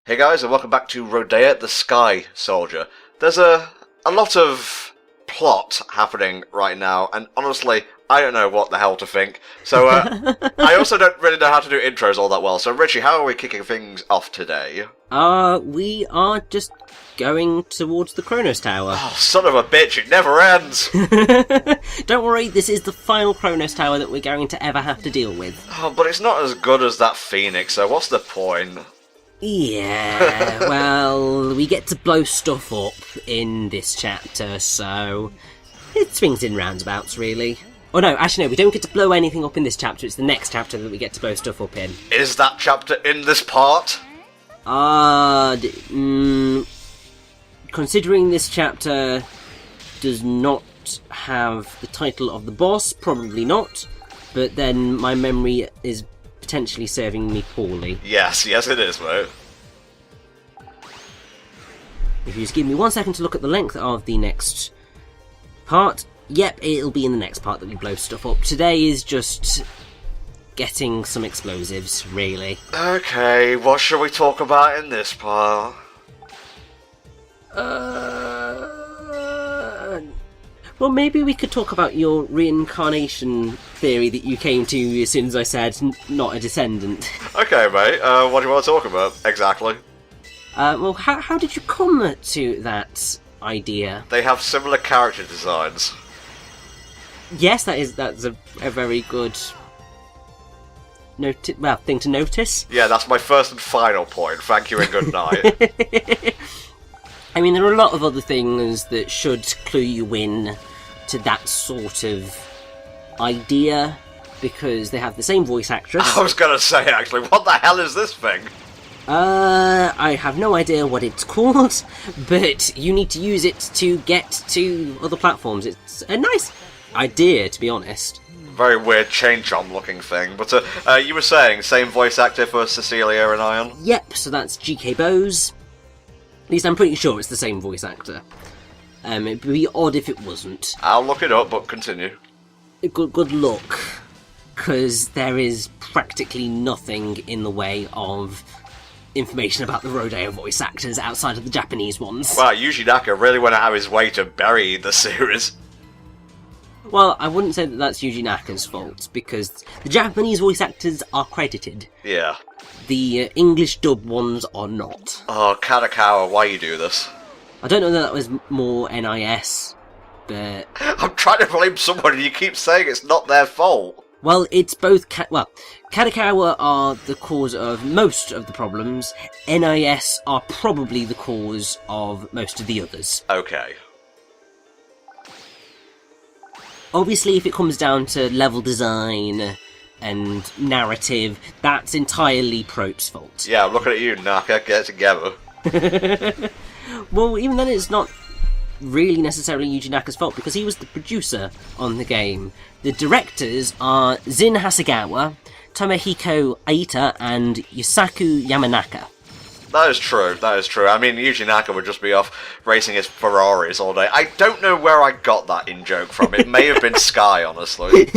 Hey guys, and welcome back to Rodea, the Sky Soldier. There's a lot of plot happening right now, and honestly, I don't know what the hell to think. So, I also don't really know how to do intros all that well. So, Richie, how are we kicking things off today? We are just going towards the Kronos Tower. Oh, son of a bitch, it never ends! Don't worry, this is the final Kronos Tower that we're going to ever have to deal with. Oh, but it's not as good as that Phoenix, so what's the point? Yeah, well, we get to blow stuff up in this chapter, so it swings in roundabouts, really. Oh no, actually no, we don't get to blow anything up in this chapter, it's the next chapter that we get to blow stuff up in. Is that chapter in this part? Considering this chapter does not have the title of the boss, probably not, but then my memory is potentially serving me poorly. Yes it is, mate. If you just give me 1 second to look at the length of the next part, yep, it'll be in the next part that we blow stuff up. Today is just getting some explosives, really. Okay, what shall we talk about in this part? Well, maybe we could talk about your reincarnation theory that you came to as soon as I said not a descendant. Okay, mate, what do you want to talk about, exactly? Well, how did you come to that idea? They have similar character designs. Yes, that's a very good thing to notice. Yeah, that's my first and final point. Thank you and good night. I mean, there are a lot of other things that should clue you in to that sort of idea, because they have the same voice actress. I was gonna say, actually, what the hell is this thing? I have no idea what it's called, but you need to use it to get to other platforms. It's a nice idea, to be honest. Very weird chain chomp looking thing, but you were saying, same voice actor for Cecilia and Ion? Yep, so that's G.K. Bose. At least I'm pretty sure it's the same voice actor. It'd be odd if it wasn't. I'll look it up, but continue. Good luck, because there is practically nothing in the way of information about the Rodea voice actors outside of the Japanese ones. Wow, Yuji Naka really went out of his way to bury the series. Well, I wouldn't say that that's Yuji Naka's fault, because the Japanese voice actors are credited. Yeah. The English dub ones are not. Oh, Kadakawa, why you do this? I don't know that was more NIS, but... I'm trying to blame someone and you keep saying it's not their fault. Well, it's both... Kadakawa are the cause of most of the problems. NIS are probably the cause of most of the others. Okay. Obviously, if it comes down to level design and narrative, that's entirely Prope's fault. Yeah, I'm looking at you, Naka. Get it together. Well, even then, it's not really necessarily Yuji Naka's fault, because he was the producer on the game. The directors are Zin Hasegawa, Tomohiko Aita, and Yusaku Yamanaka. That is true. I mean, Yuji Naka would just be off racing his Ferraris all day. I don't know where I got that in-joke from. It may have been Sky, honestly.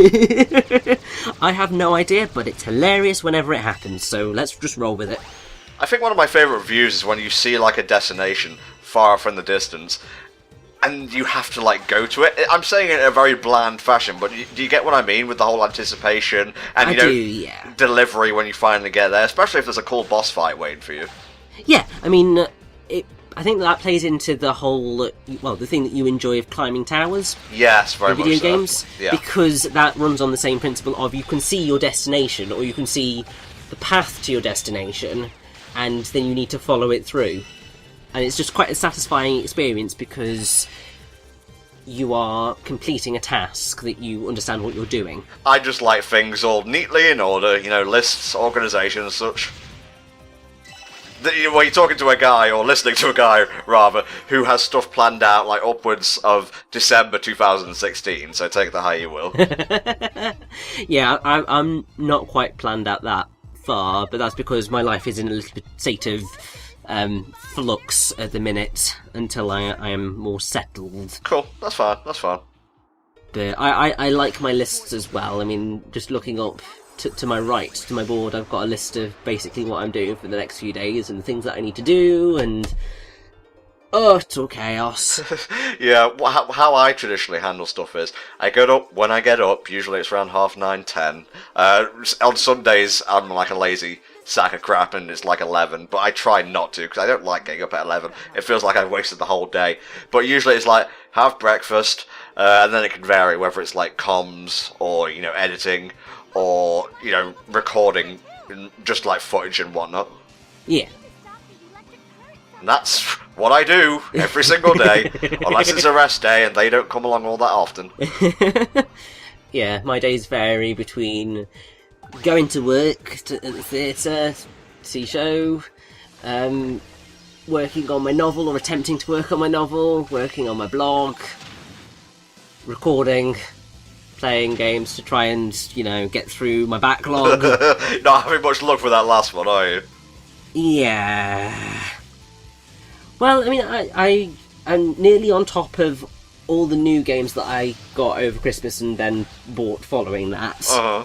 I have no idea, but it's hilarious whenever it happens, so let's just roll with it. I think one of my favourite views is when you see, like, a destination far off in the distance, and you have to, like, go to it. I'm saying it in a very bland fashion, but do you get what I mean with the whole anticipation and, delivery when you finally get there, especially if there's a cool boss fight waiting for you? Yeah, I mean, I think that plays into the whole, the thing that you enjoy of climbing towers. Yes, very much so. Video games, yeah. Because that runs on the same principle of you can see your destination, or you can see the path to your destination, and then you need to follow it through. And it's just quite a satisfying experience, because you are completing a task that you understand what you're doing. I just like things all neatly in order, lists, organisation and such. When you're talking to a guy, or listening to a guy, rather, who has stuff planned out, like, upwards of December 2016, so take that how you will. Yeah, I'm not quite planned out that far, but that's because my life is in a little bit state of flux at the minute, until I am more settled. Cool, that's fine. But I like my lists as well. I mean, just looking up to my right, to my board, I've got a list of basically what I'm doing for the next few days and the things that I need to do, and it's all chaos. Yeah, how I traditionally handle stuff is, I get up when I get up, usually it's around 9:30, 10. On Sundays, I'm like a lazy sack of crap and it's like 11, but I try not to, because I don't like getting up at 11. It feels like I've wasted the whole day. But usually it's like, have breakfast, and then it can vary, whether it's like comms, or, editing, or, recording, just like footage and whatnot. Yeah. And that's what I do every single day, unless it's a rest day and they don't come along all that often. Yeah, my days vary between going to work, at the theatre, see show, working on my novel or attempting to work on my novel, working on my blog, recording, playing games to try and, get through my backlog. Not having much luck with that last one, are you? Yeah. Well, I mean, I'm nearly on top of all the new games that I got over Christmas and then bought following that. Uh-huh.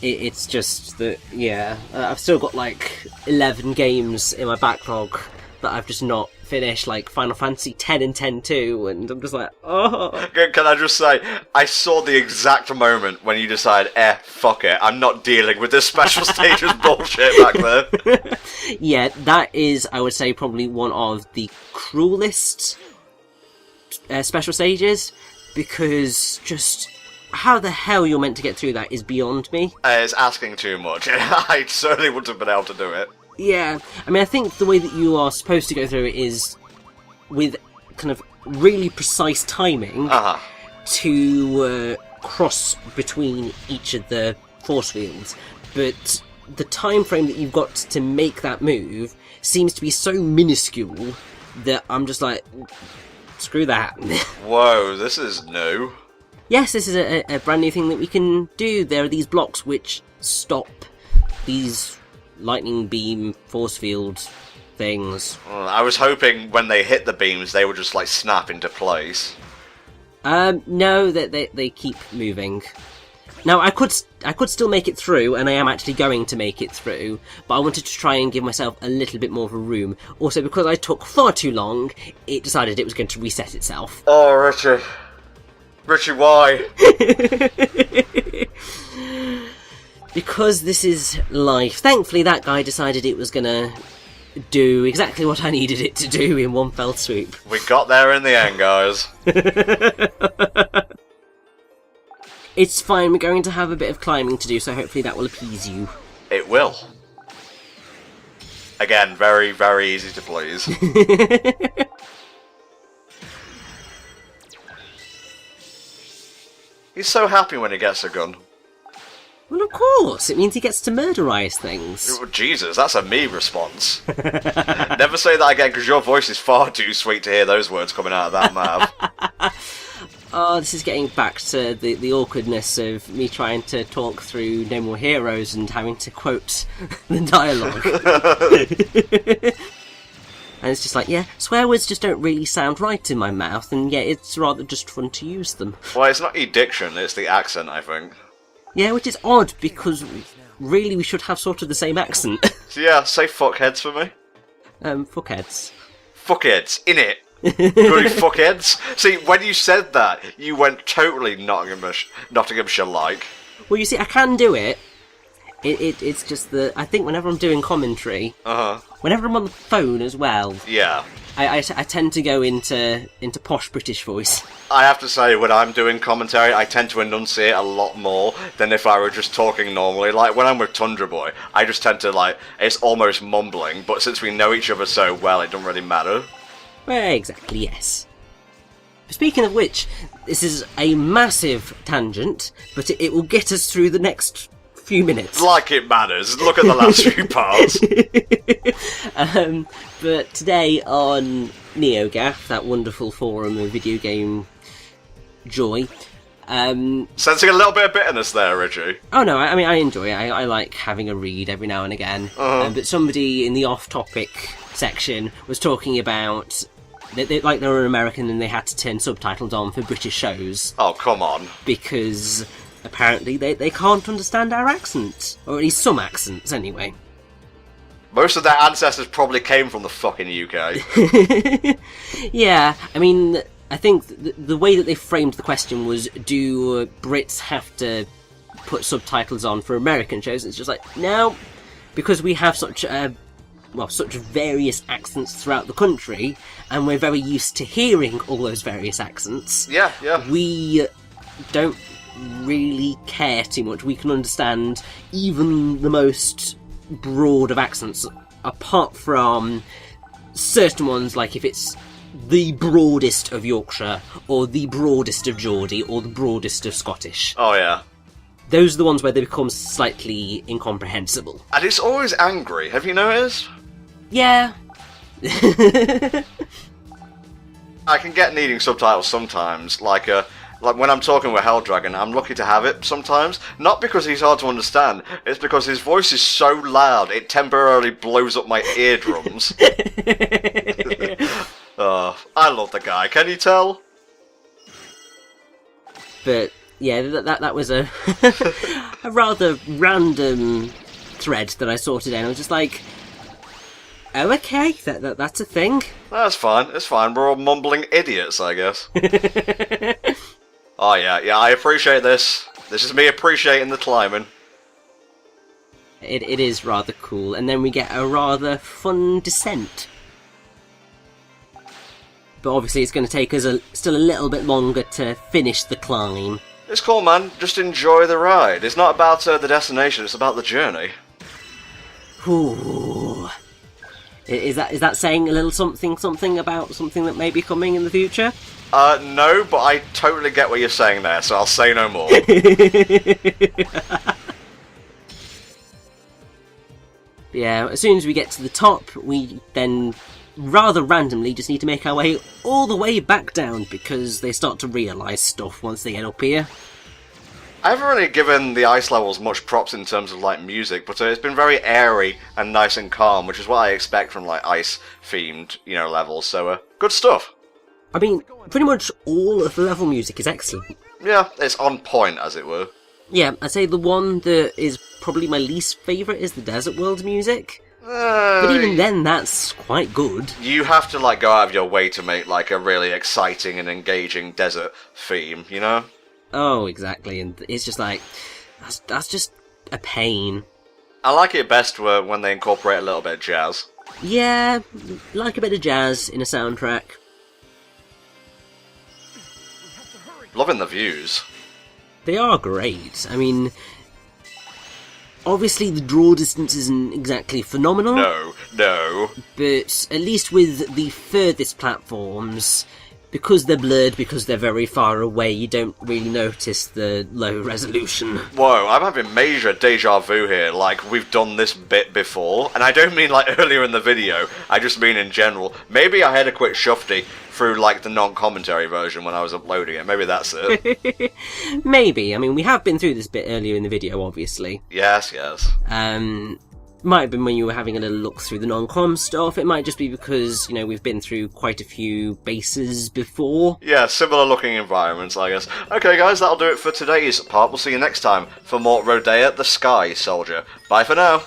It's just that, I've still got like 11 games in my backlog that I've just not finished, like Final Fantasy X and X-2, and I'm just like, oh. Can I just say, I saw the exact moment when you decide, fuck it, I'm not dealing with this special stages bullshit back there. Yeah, that is, I would say, probably one of the cruelest special stages, because just how the hell you're meant to get through that is beyond me. It's asking too much. I certainly wouldn't have been able to do it. Yeah, I mean, I think the way that you are supposed to go through it is with kind of really precise timing to cross between each of the force fields, but the time frame that you've got to make that move seems to be so minuscule that I'm just like, screw that. Whoa, this is new. Yes, this is a brand new thing that we can do. There are these blocks which stop these lightning beam force field things. I was hoping when they hit the beams they would just like snap into place. No, they keep moving. Now I could still make it through, and I am actually going to make it through, but I wanted to try and give myself a little bit more of a room. Also, because I took far too long, it decided it was going to reset itself. Oh, Richie, why? Because this is life. Thankfully, that guy decided it was gonna do exactly what I needed it to do in one fell swoop. We got there in the end, guys. It's fine, we're going to have a bit of climbing to do, so hopefully that will appease you. It will. Again, very, very easy to please. He's so happy when he gets a gun. Well, of course, it means he gets to murderize things. Oh, Jesus, that's a me response. Never say that again, because your voice is far too sweet to hear those words coming out of that mouth. Oh, this is getting back to the awkwardness of me trying to talk through No More Heroes and having to quote the dialogue. And it's just like, swear words just don't really sound right in my mouth, and it's rather just fun to use them. Well, it's not your diction, it's the accent, I think. Yeah, which is odd, because really we should have sort of the same accent. So yeah, say fuckheads for me. Fuckheads. Fuckheads, innit? Bloody fuckheads. See, when you said that, you went totally Nottinghamshire-like. Well, you see, I can do it. It's just that I think whenever I'm doing commentary, whenever I'm on the phone as well, I tend to go into posh British voice. I have to say, when I'm doing commentary, I tend to enunciate a lot more than if I were just talking normally. Like, when I'm with Tundra Boy, I just tend to, it's almost mumbling, but since we know each other so well, it doesn't really matter. Well, exactly, yes. Speaking of which, this is a massive tangent, but it will get us through the next few minutes. Like it matters. Look at the last few parts. But today on NeoGAF, that wonderful forum of video game joy, sensing a little bit of bitterness there, Richie. Oh no, I mean, I enjoy it. I like having a read every now and again. But somebody in the off-topic section was talking about they were American and they had to turn subtitles on for British shows. Oh, come on. Because apparently they can't understand our accents. Or at least some accents, anyway. Most of their ancestors probably came from the fucking UK. Yeah, I mean, I think the way that they framed the question was, do Brits have to put subtitles on for American shows? It's just like, no, because we have such various accents throughout the country, and we're very used to hearing all those various accents. Yeah. We don't really care too much. We can understand even the most broad of accents, apart from certain ones, like if it's the broadest of Yorkshire, or the broadest of Geordie, or the broadest of Scottish. Oh, yeah. Those are the ones where they become slightly incomprehensible. And it's always angry, have you noticed? Yeah. I can get needing subtitles sometimes, like when I'm talking with Helldragon, I'm lucky to have it sometimes. Not because he's hard to understand, it's because his voice is so loud, it temporarily blows up my eardrums. I love the guy, can you tell? But yeah, that was a a rather random thread that I sorted out. I was just like, oh, okay, that's a thing. That's fine, it's fine. We're all mumbling idiots, I guess. Oh yeah, I appreciate this. This is me appreciating the climbing. It is rather cool, and then we get a rather fun descent. But obviously it's going to take us still a little bit longer to finish the climb. It's cool, man. Just enjoy the ride. It's not about the destination, it's about the journey. Ooh. Is that saying a little something about something that may be coming in the future? No, but I totally get what you're saying there, so I'll say no more. Yeah, as soon as we get to the top, we then rather randomly just need to make our way all the way back down, because they start to realise stuff once they get up here. I haven't really given the ice levels much props in terms of like music, but it's been very airy and nice and calm, which is what I expect from like ice-themed, levels. So good stuff. I mean, pretty much all of the level music is excellent. Yeah, it's on point, as it were. Yeah, I'd say the one that is probably my least favourite is the Desert World music. But even then, that's quite good. You have to like go out of your way to make like a really exciting and engaging desert theme, you know? Oh, exactly, and it's just like, that's just a pain. I like it best when they incorporate a little bit of jazz. Yeah, like a bit of jazz in a soundtrack. Loving the views. They are great. I mean, obviously the draw distance isn't exactly phenomenal. No. But at least with the furthest platforms, because they're blurred, because they're very far away, you don't really notice the low resolution. Whoa, I'm having major deja vu here, like we've done this bit before. And I don't mean like earlier in the video, I just mean in general. Maybe I had a quick shufty through like the non-commentary version when I was uploading it. Maybe that's it. Maybe. I mean, we have been through this bit earlier in the video, obviously. Yes. Might have been when you were having a little look through the non-com stuff. It might just be because, we've been through quite a few bases before. Yeah, similar looking environments, I guess. Okay, guys, that'll do it for today's part. We'll see you next time for more Rodea the Sky Soldier. Bye for now.